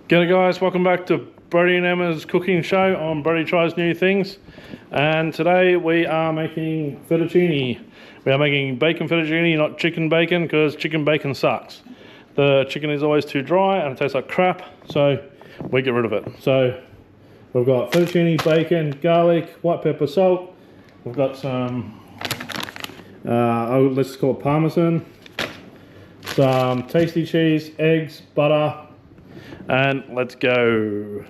G'day guys, welcome back to Brodie and Emma's cooking show on Brodie Tries New Things. And today we are making fettuccine. We are making bacon fettuccine, not chicken bacon, because chicken bacon sucks. The chicken is always too dry and it tastes like crap, so we get rid of it. So we've got fettuccine, bacon, garlic, white pepper, salt. We've got some, let's call it parmesan, some tasty cheese, eggs, butter, and let's go.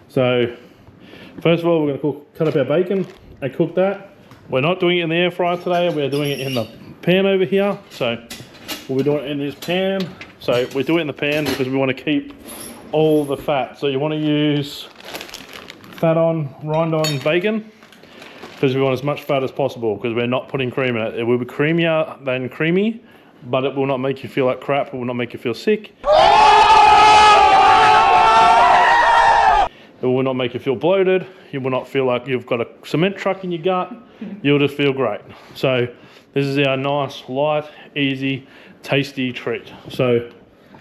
So first of all, we're going to cut up our bacon and cook that. We're not doing it in the air fryer today, we're doing it in the pan over here. So we'll be doing it in this pan. So we do it in the pan because we want to keep all the fat. So you want to use fat on, rind on bacon, because we want as much fat as possible, because we're not putting cream in it. It will be creamier than creamy, but it will not make you feel like crap, it will not make you feel sick. It will not make you feel bloated. You will not feel like you've got a cement truck in your gut. You'll just feel great. So this is our nice, light, easy, tasty treat. So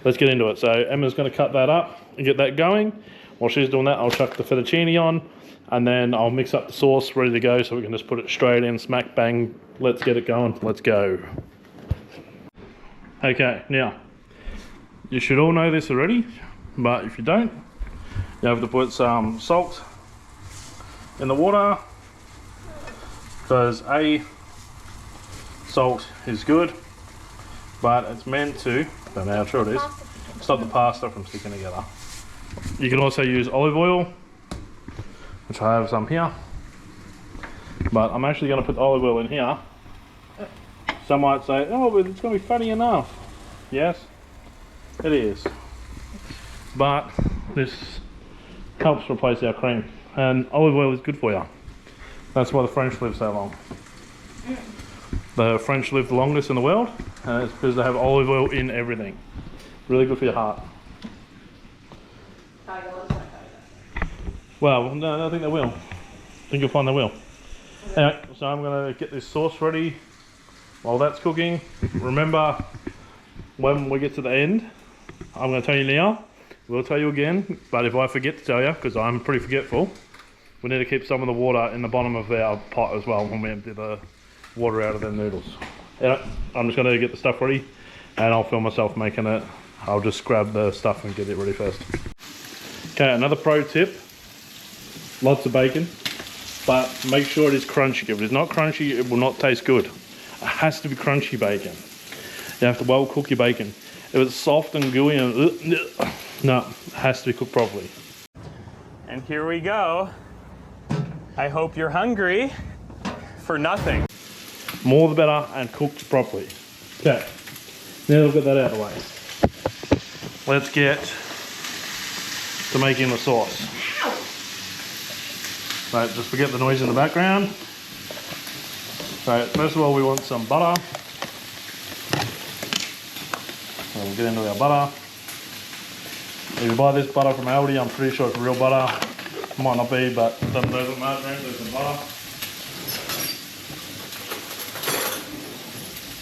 let's get into it. So Emma's going to cut that up and get that going. While she's doing that, I'll chuck the fettuccine on, and then I'll mix up the sauce ready to go so we can just put it straight in, smack bang. Let's get it going. Let's go. Okay, now, you should all know this already, but if you don't, you have to put some salt in the water, because salt is good, but it's meant to, I don't know how true it is, stop the pasta from sticking together. You can also use olive oil, which I have some here, but I'm actually going to put olive oil in here. Some might say, oh, but it's going to be fatty enough. Yes, it is, but this helps replace our cream, and olive oil is good for you. That's why the French live so long. The French live the longest in the world, and it's because they have olive oil in everything. Really good for your heart. Well, no, I think they will. I think you'll find they will. Anyway, so I'm going to get this sauce ready while that's cooking. Remember, when we get to the end, I'm going to tell you now. We'll tell you again, but if I forget to tell you, because I'm pretty forgetful, we need to keep some of the water in the bottom of our pot as well when we empty the water out of the noodles. Yeah, I'm just going to get the stuff ready, and I'll film myself making it. I'll just grab the stuff and get it ready first. Okay, another pro tip, lots of bacon, but make sure it is crunchy. If it is not crunchy, it will not taste good. It has to be crunchy bacon. You have to well cook your bacon. If it's soft and gooey and no, it has to be cooked properly. And here we go. I hope you're hungry for nothing. More the better, and cooked properly. Okay, now we've got that out of the way. Let's get to making the sauce. So just forget the noise in the background. So first of all, we want some butter. So we'll get into our butter. If you buy this butter from Aldi, I'm pretty sure it's real butter. Might not be, but it doesn't matter. There's some butter.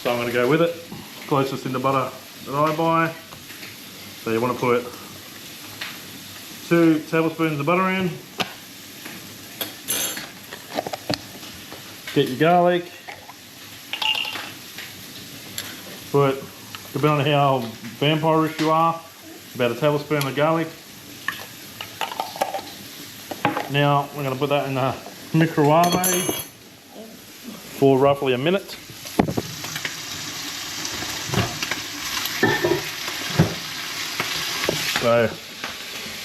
So I'm going to go with it. Closest in the butter that I buy. So you want to put 2 tablespoons of butter in. Get your garlic. Put, depending on how vampirish you are, about a tablespoon of garlic. Now we're going to put that in the microwave for roughly a minute. So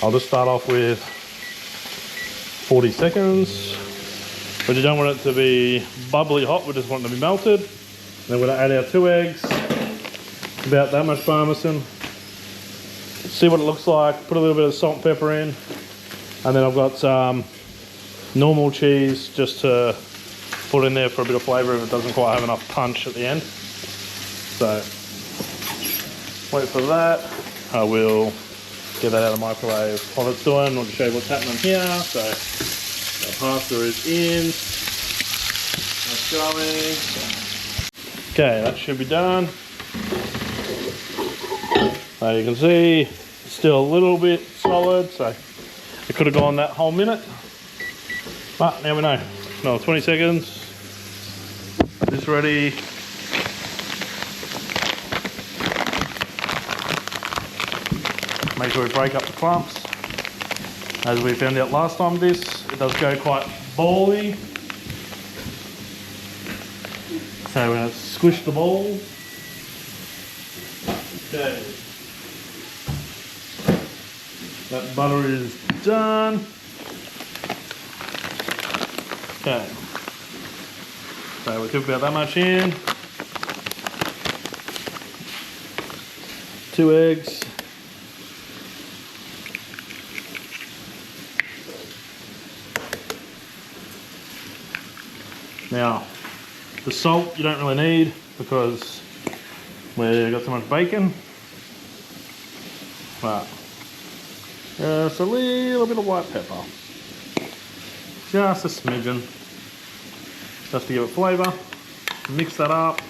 I'll just start off with 40 seconds. But you don't want it to be bubbly hot, we just want it to be melted. Then we're going to add our 2 eggs, about that much parmesan. See what it looks like, put a little bit of salt and pepper in, and then I've got some normal cheese just to put in there for a bit of flavour if it doesn't quite have enough punch at the end. So wait for that. I will get that out of the microwave. While it's doing, I'll just show you what's happening here. So our pasta is in, that's going. Okay, that should be done. You can see still a little bit solid, so it could have gone that whole minute. But now we know. No, 20 seconds. This ready. Make sure we break up the clumps. As we found out last time it does go quite bally. So we're going to squish the balls. Okay. That butter is done. Okay. So we took about that much in. 2 eggs. Now, the salt you don't really need because we've got so much bacon. But just a little bit of white pepper. Just a smidgen. Just to give it flavour. Mix that up.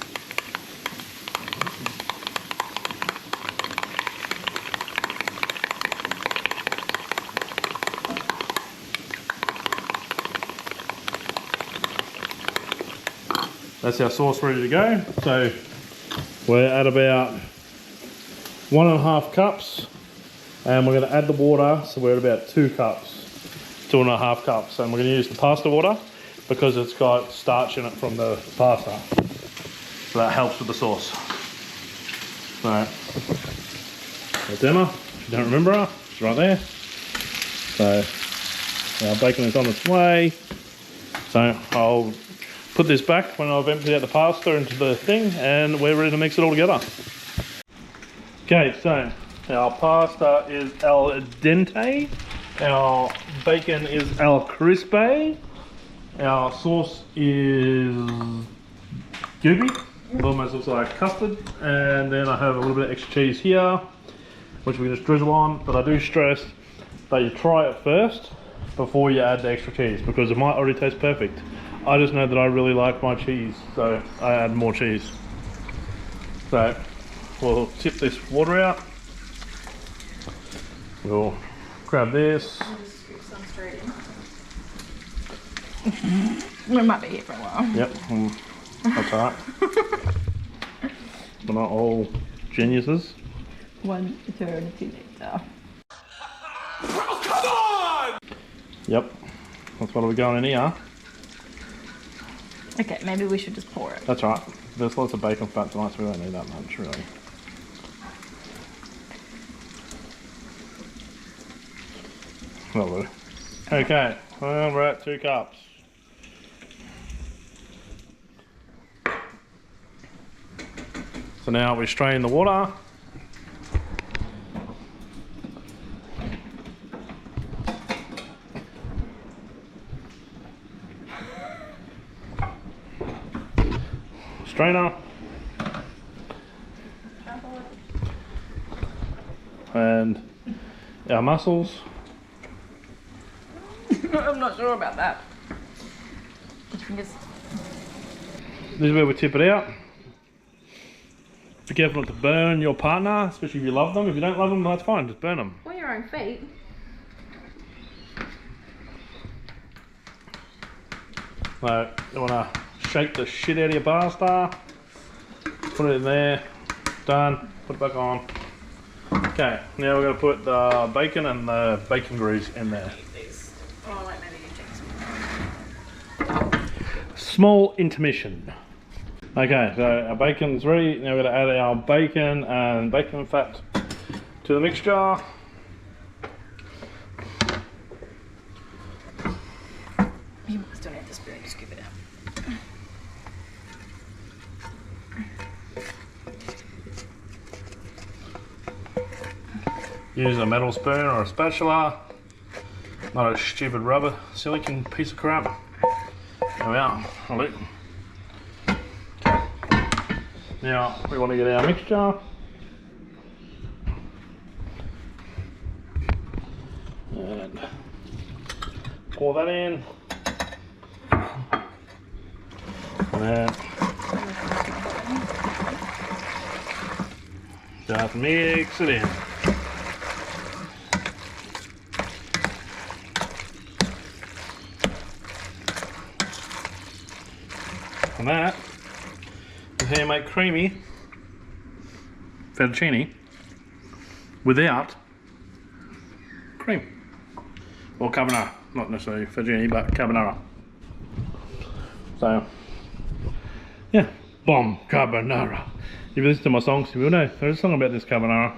That's our sauce ready to go. So we're at about 1.5 cups and we're going to add the water, so we're at about 2 cups, 2.5 cups, and we're going to use the pasta water because it's got starch in it from the pasta, so that helps with the sauce. So there's Emma, if you don't remember her, she's right there. So our bacon is on its way, so I'll put this back when I've emptied out the pasta into the thing and we're ready to mix it all together. Okay, so our pasta is al dente, our bacon is al crispe, our sauce is gooby, it almost looks like custard, and then I have a little bit of extra cheese here which we can just drizzle on, but I do stress that you try it first before you add the extra cheese because it might already taste perfect. I just know that I really like my cheese, so I add more cheese. So we'll tip this water out. We'll grab this. I'll just scoop some straight in. We might be here for a while. Yep, that's alright. We're not all geniuses. 1 eternity later. Oh, come on! Yep, that's what we're going in here. Okay, maybe we should just pour it. That's right. There's lots of bacon fat tonight, so we don't need that much, really. That'll do. Okay, well, we're at 2 cups. So now we strain the water. Strainer. And our mussels. I'm not sure about that. This is where we tip it out. Be careful not to burn your partner, especially if you love them. If you don't love them, that's fine, just burn them. Or your own feet. So you want to shake the shit out of your pasta. Put it in there. Done. Put it back on. Okay, now we're going to put the bacon and the bacon grease in there. Oh, like maybe you take some. Small intermission. Okay, so our bacon's ready. Now we're going to add our bacon and bacon fat to the mixture. You still need the spoon to scoop it out. Use a metal spoon or a spatula, not a stupid rubber silicone piece of crap. There we are. I'll do. Now we want to get our mixture. And pour that in. And then just mix it in. And that is how you make creamy fettuccine without cream. Or carbonara, not necessarily fettuccine, but carbonara. So, yeah, bomb carbonara. If you listen to my songs, you will know there's a song about this carbonara.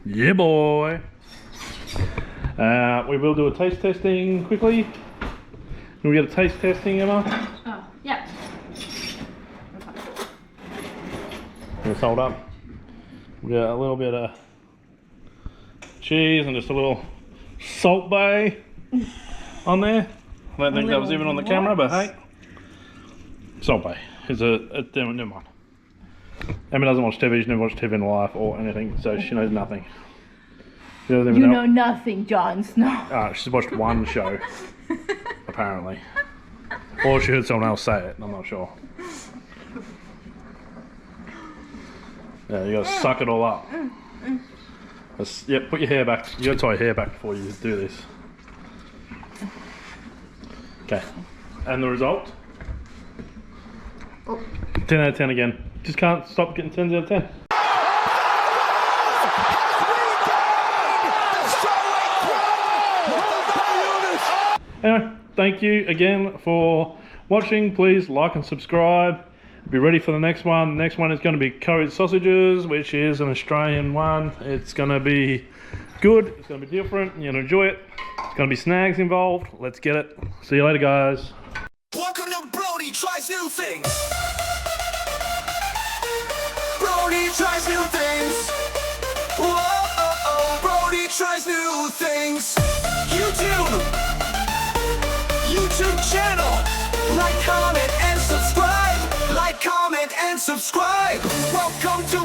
Yeah, boy. We will do a taste testing quickly. Can we get a taste testing, Emma? Oh, yeah. Let's hold up. We got a little bit of cheese and just a little salt bay on there. I don't think that was even on the camera, but hey. Salt bay is never mind. Emma doesn't watch TV, she's never watched TV in life or anything, so she knows nothing. She doesn't even You know nothing, Jon Snow. She's watched one show, apparently. Or she heard someone else say it, I'm not sure. Yeah, you gotta suck it all up. Yeah, put your hair back. You gotta tie your hair back before you do this. Okay. And the result? 10 out of 10 again. Just can't stop getting 10s out of 10. Anyway, thank you again for watching. Please like and subscribe. Be ready for the next one. The next one is going to be curried sausages, which is an Australian one. It's going to be good. It's going to be different. You're going to enjoy it. There's going to be snags involved. Let's get it. See you later, guys. Welcome to Brodie Tries New Things. Brodie tries new things. Whoa, Brodie tries new things. YouTube channel. Like, comment, and subscribe. Like, comment, and subscribe. Welcome to